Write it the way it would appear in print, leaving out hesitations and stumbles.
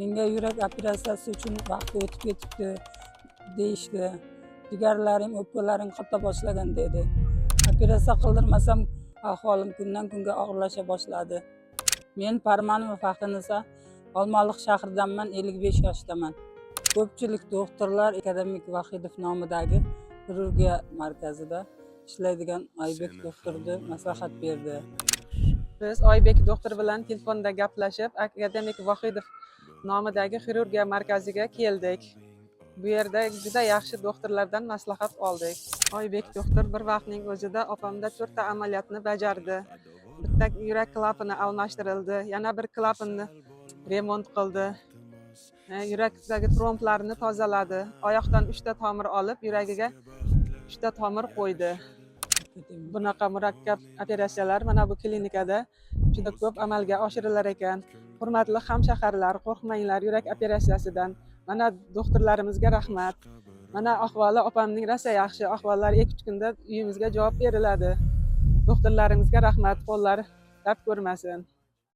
Menga yurak operatsiyasi uchun vaqti o'tib ketibdi deyishdi. Jigarlaring, o'pkalaring qota boshlagan dedi. Operatsiya qildirmasam ahvolim kundan kunga og'irlasha boshladi. Men Parmanova Faxrinisa Olmaliq shahridanman, 55 yoshdaman. Ko'pchilik doktorlar Akademik Vahidov nomidagi xirurgiya markazida ishlaydigan Oybek doktorni maslahat berdi. Biz Oybek doktor bilan telefonda gaplashib, Akademik Vahidov nomidagi xirurgiya markaziga keldik. Bu yerda juda yaxshi doktorlardan maslahat oldik. Oybek doktor bir vaqtning o'zida opamda 4 ta amaliyotni bajardi. Bitta yurak klapani almashtirildi, yana bir klapanni remont qildi. Yurakdagi tromblarni tozaladi. Oyoqdan 3 ta tomir olib, yuragiga 3 ta tomir qo'ydi. Bunaqa murakkab operatsiyalar mana bu klinikada juda ko'p amalga oshirilar ekan. Hurmatli hamshaharlar, qo'rqmanglar yurak operatsiyasidan. Mana doktorlarimizga rahmat. Mana ahvoli opamning rosa yaxshi. Ahvollari 2-3 kunda uyimizga javob beriladi. Doktorlarimizga rahmat, qo'llari dard ko'rmasin.